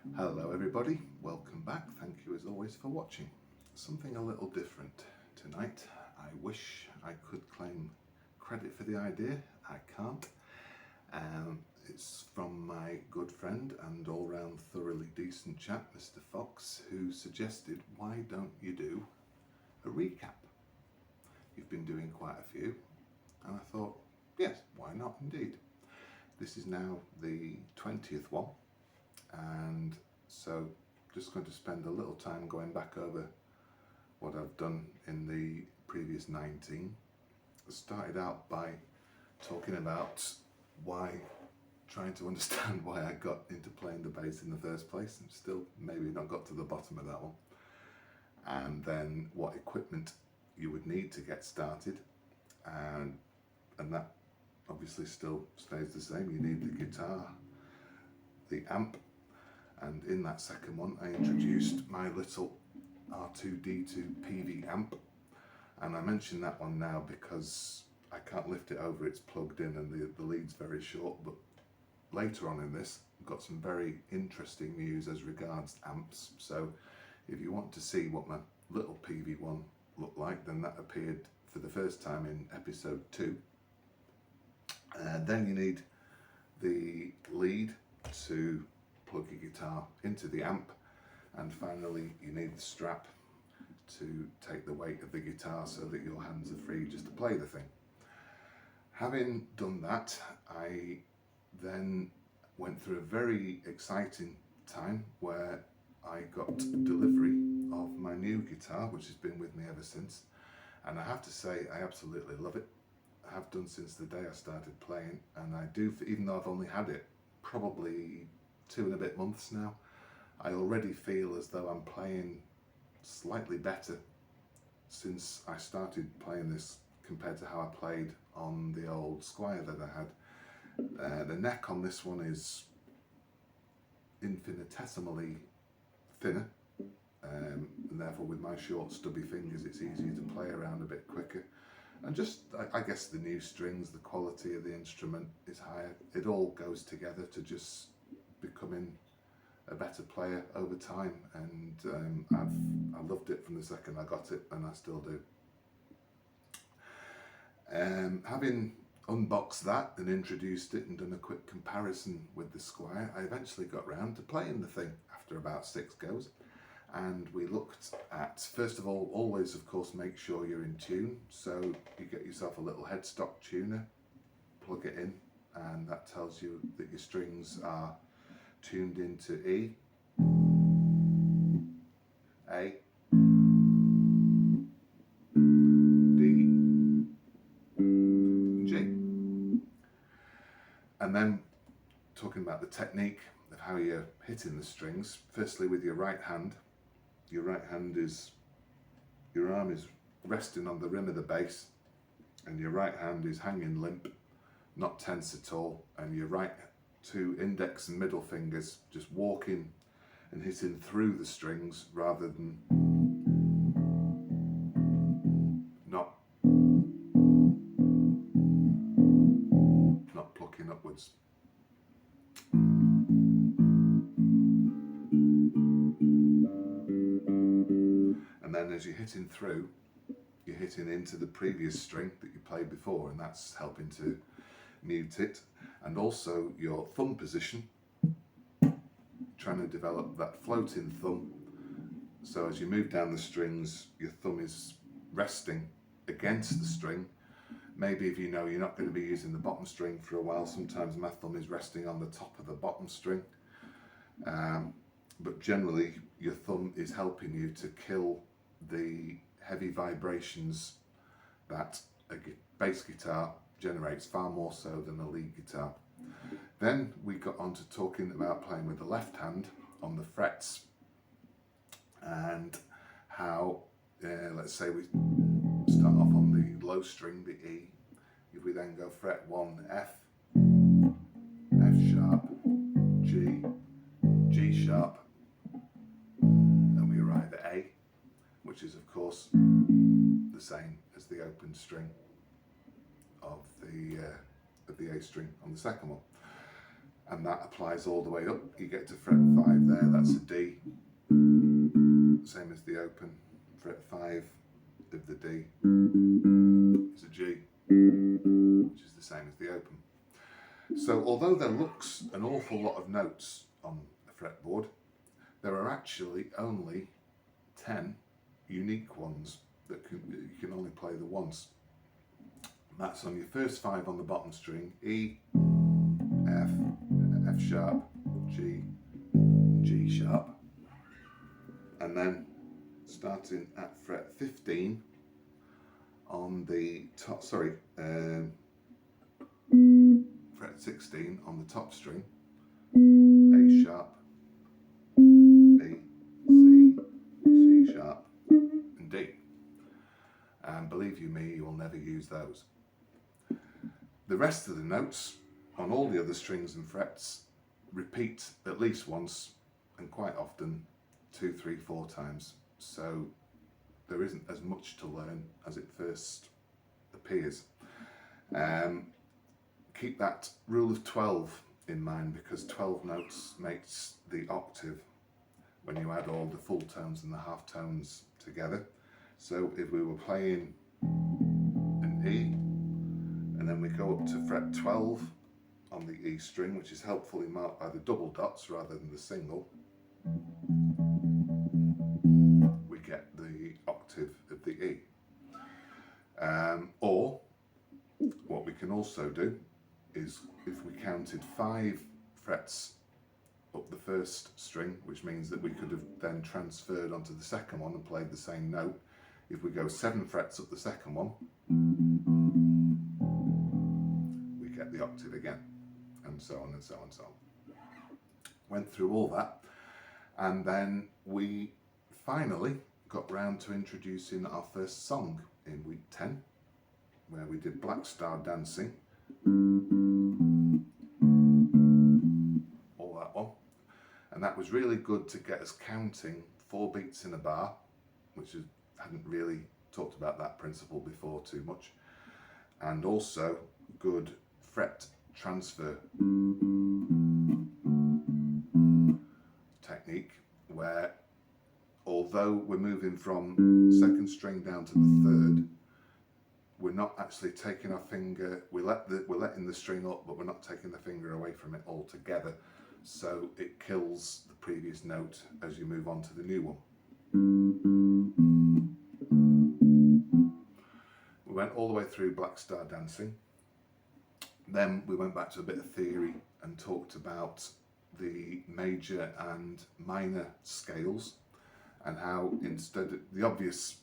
Hello everybody, welcome back. Thank you as always for watching. Something a little different tonight. I wish I could claim credit for the idea. I can't. It's from my good friend and all-round thoroughly decent chap, Mr. Fox, who suggested, why don't you do a recap? You've been doing quite a few, and I thought, yes, why not indeed. This is now the 20th one, and so just going to spend a little time going back over what I've done in the previous 19. I started out by talking about trying to understand why I got into playing the bass in the first place, and still maybe not got to the bottom of that one. And then what equipment you would need to get started, and that obviously still stays the same. You need the guitar, the amp, and in that second one I introduced my little R2D2 PV amp, and I mention that one now because I can't lift it over, it's plugged in and the lead's very short, but later on in this I've got some very interesting news as regards amps. So if you want to see what my little PV one looked like, then that appeared for the first time in episode 2. Then you need the lead to plug your guitar into the amp, and finally you need the strap to take the weight of the guitar so that your hands are free just to play the thing. Having done that, I then went through a very exciting time where I got delivery of my new guitar, which has been with me ever since, and I have to say I absolutely love it. I have done since the day I started playing, and I do, even though I've only had it probably 2 and a bit months now, I already feel as though I'm playing slightly better since I started playing this compared to how I played on the old Squier that I had. The neck on this one is infinitesimally thinner, and therefore with my short stubby fingers it's easier to play around a bit quicker. And just, I guess the new strings, the quality of the instrument is higher. It all goes together to just becoming a better player over time, and I loved it from the second I got it, and I still do. Having unboxed that and introduced it and done a quick comparison with the Squier, I eventually got round to playing the thing after about 6 goes. And we looked at, first of all, always of course make sure you're in tune, so you get yourself a little headstock tuner, plug it in, and that tells you that your strings are tuned into E, A, D, and G. And then talking about the technique of how you're hitting the strings, firstly with your right hand is, your arm is resting on the rim of the bass, and your right hand is hanging limp, not tense at all, and your right 2 index and middle fingers just walking and hitting through the strings rather than not plucking upwards. And then as you're hitting through, you're hitting into the previous string that you played before, and that's helping to mute it. And also your thumb position, trying to develop that floating thumb. So as you move down the strings, your thumb is resting against the string. Maybe if you know you're not going to be using the bottom string for a while, sometimes my thumb is resting on the top of the bottom string. But generally your thumb is helping you to kill the heavy vibrations that a bass guitar generates, far more so than a lead guitar. Then we got on to talking about playing with the left hand on the frets, and how, let's say we start off on the low string, the E, if we then go fret 1 F, F sharp, G, G sharp, and we arrive at A, which is of course the same as the open string of the A string on the second one. and that applies all the way up. You get to fret 5 there, that's a D, same as the open. Fret 5 of the D is a G, which is the same as the open. So although there looks an awful lot of notes on a fretboard, there are actually only 10 unique ones that you can only play the once. That's on your first 5 on the bottom string: E, F, F sharp, G, G sharp, and then starting at fret 15 on the top, fret 16 on the top string, A sharp, B, C, C sharp, and D. And believe you me, you will never use those. The rest of the notes on all the other strings and frets repeat at least once, and quite often 2, 3, 4 times. So there isn't as much to learn as it first appears. Keep that rule of 12 in mind, because 12 notes makes the octave when you add all the full tones and the half tones together. So if we were playing an E, and then we go up to fret 12 on the E string, which is helpfully marked by the double dots rather than the single, we get the octave of the E. Or what we can also do is, if we counted 5 frets up the first string, which means that we could have then transferred onto the second one and played the same note. If we go 7 frets up the second one, we get the octave again, and so on and so on and so on. Went through all that, and then we finally got round to introducing our first song in week 10, where we did Black Star Dancing, all that one, and that was really good to get us counting 4 beats in a bar, which is, hadn't really talked about that principle before too much, and also good fret transfer technique, where although we're moving from second string down to the third, we're not actually taking our finger, we're letting the string up, but we're not taking the finger away from it altogether, so it kills the previous note as you move on to the new one. We went all the way through Black Star Dancing. Then we went back to a bit of theory and talked about the major and minor scales, and how instead of the obvious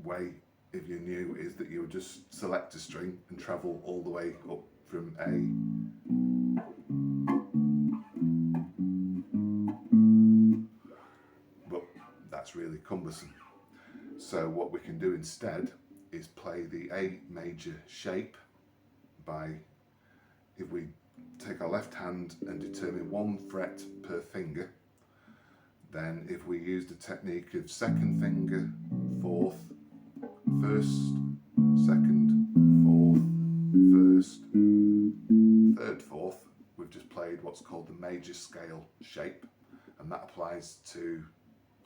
way, if you're new, is that you would just select a string and travel all the way up from A but that's really cumbersome. So what we can do instead is play the A major shape by, if we take our left hand and determine 1 fret per finger, then if we use the technique of second finger, fourth, first, second, fourth, first, third, fourth, we've just played what's called the major scale shape, and that applies to,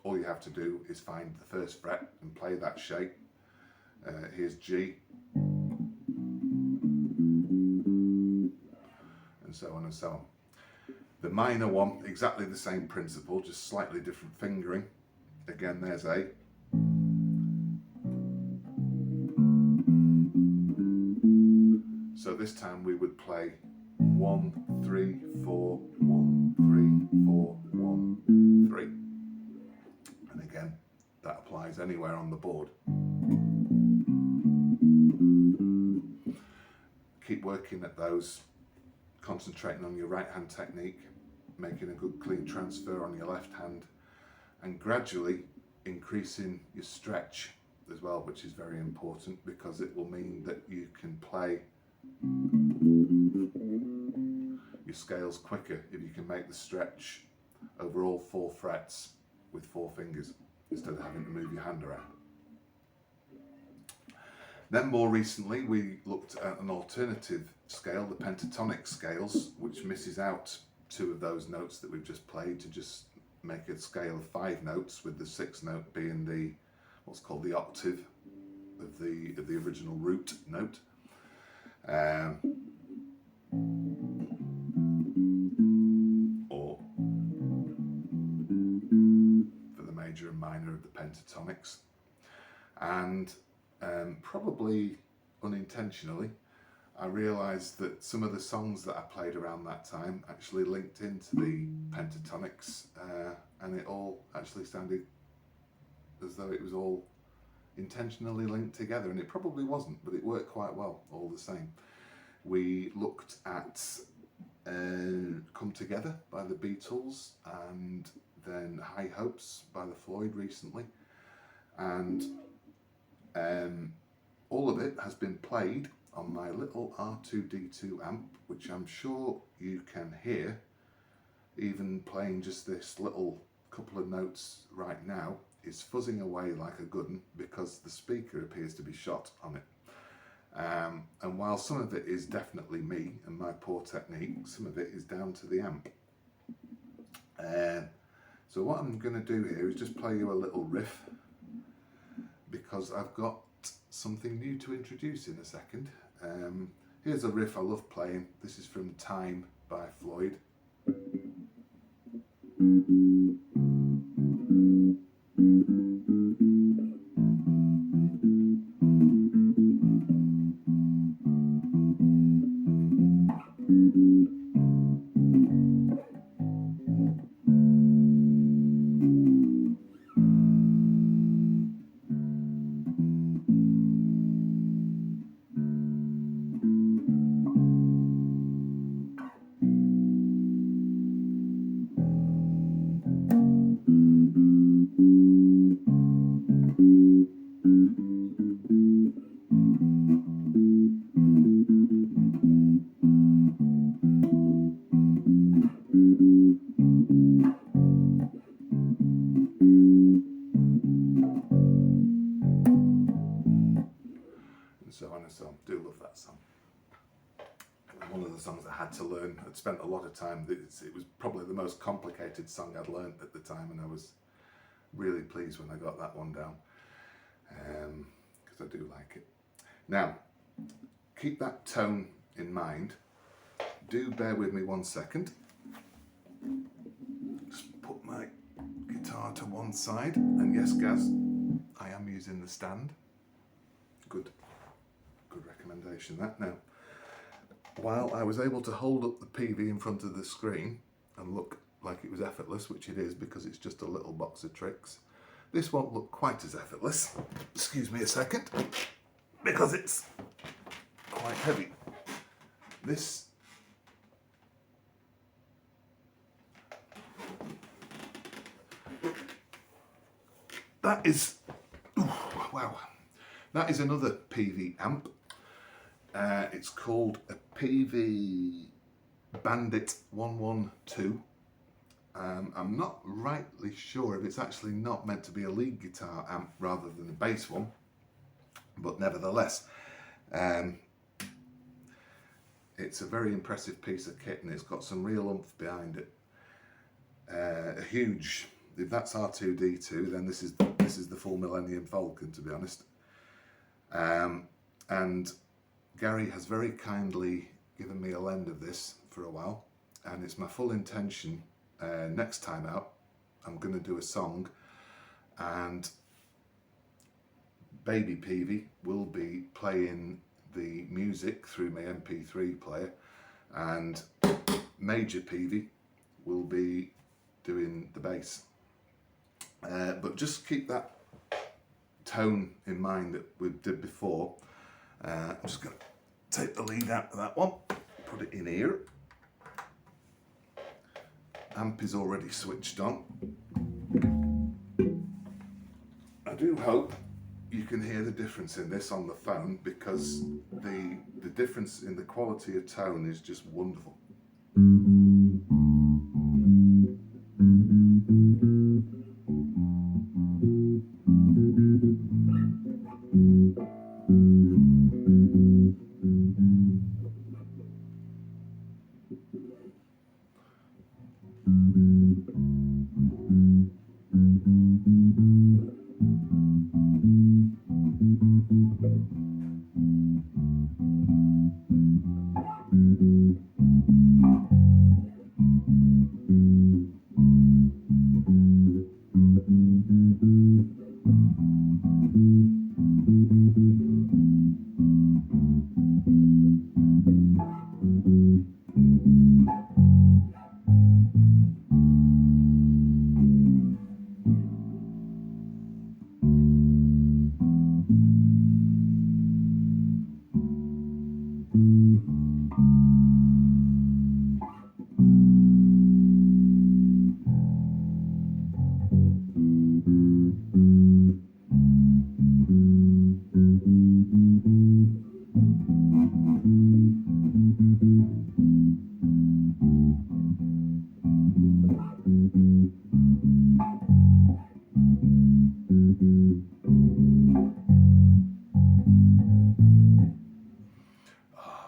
all you have to do is find the first fret and play that shape. Here's G, and so on and so on. The minor one, exactly the same principle, just slightly different fingering. Again, there's A. So this time we would play 1, 3, 4, 1, 3, 4, 1, 3. And again, that applies anywhere on the board. Keep working at those, concentrating on your right hand technique, making a good clean transfer on your left hand, and gradually increasing your stretch as well, which is very important, because it will mean that you can play your scales quicker if you can make the stretch over all 4 frets with 4 fingers instead of having to move your hand around. Then more recently we looked at an alternative scale, the pentatonic scales, which misses out two of those notes that we've just played to just make a scale of 5 notes, with the 6th note being the what's called the octave of the original root note. Or for the major and minor of the pentatonics. And probably unintentionally, I realised that some of the songs that I played around that time actually linked into the pentatonics, and it all actually sounded as though it was all intentionally linked together, and it probably wasn't, but it worked quite well all the same. We looked at Come Together by the Beatles, and then High Hopes by the Floyd recently, and all of it has been played on my little R2D2 amp, which I'm sure you can hear, even playing just this little couple of notes right now, is fuzzing away like a good one because the speaker appears to be shot on it. And while some of it is definitely me and my poor technique, some of it is down to the amp. So what I'm going to do here is just play you a little riff, because I've got something new to introduce in a second. Here's a riff I love playing. This is from Time by Floyd. So on and so on. Do love that song. One of the songs I had to learn. I'd spent a lot of time. It was probably the most complicated song I'd learned at the time, and I was really pleased when I got that one down, because I do like it. Now, keep that tone in mind. Do bear with me 1 second. Just put my guitar to one side, and yes, Gaz, I am using the stand. Good recommendation that. Now, while I was able to hold up the PV in front of the screen and look like it was effortless, which it is because it's just a little box of tricks, this won't look quite as effortless. Excuse me a second, because it's quite heavy. That is, wow, that is another PV amp. It's called a PV Bandit 112. I'm not rightly sure if it's actually not meant to be a lead guitar amp rather than a bass one, but nevertheless, it's a very impressive piece of kit, and it's got some real oomph behind it. A huge, if that's R2D2, then this is the full Millennium Falcon, to be honest. And Gary has very kindly given me a lend of this for a while, and it's my full intention, next time out I'm going to do a song, and Baby Peavy will be playing the music through my MP3 player, and Major Peavy will be doing the bass. But just keep that tone in mind that we did before. I'm just going to take the lead out of that one, put it in here. Amp is already switched on. I do hope you can hear the difference in this on the phone, because the difference in the quality of tone is just wonderful.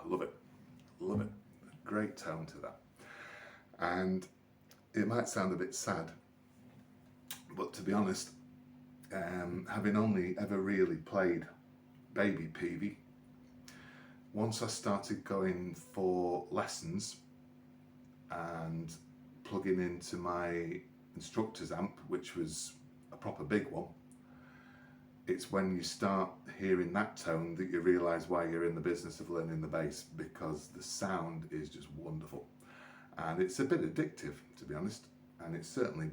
Love it, love it. Great tone to that. And it might sound a bit sad, but to be honest, having only ever really played baby Peavey, once I started going for lessons and plugging into my instructor's amp, which was a proper big one, it's when you start hearing that tone that you realise why you're in the business of learning the bass, because the sound is just wonderful. And it's a bit addictive, to be honest, and it's certainly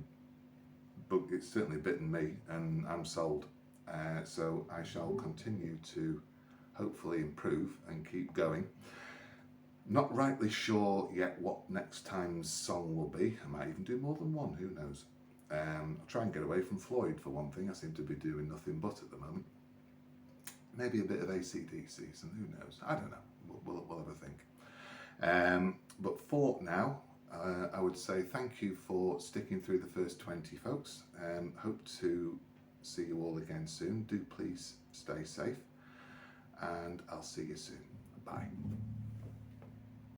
bitten me, and I'm sold. So I shall continue to hopefully improve and keep going. Not rightly sure yet what next time's song will be. I might even do more than one, who knows. I'll try and get away from Floyd for one thing. I seem to be doing nothing but at the moment. Maybe a bit of AC/DC, and who knows. I don't know. We'll have a think. But for now, I would say thank you for sticking through the first 20, folks. Hope to see you all again soon. Do please stay safe, and I'll see you soon. Bye.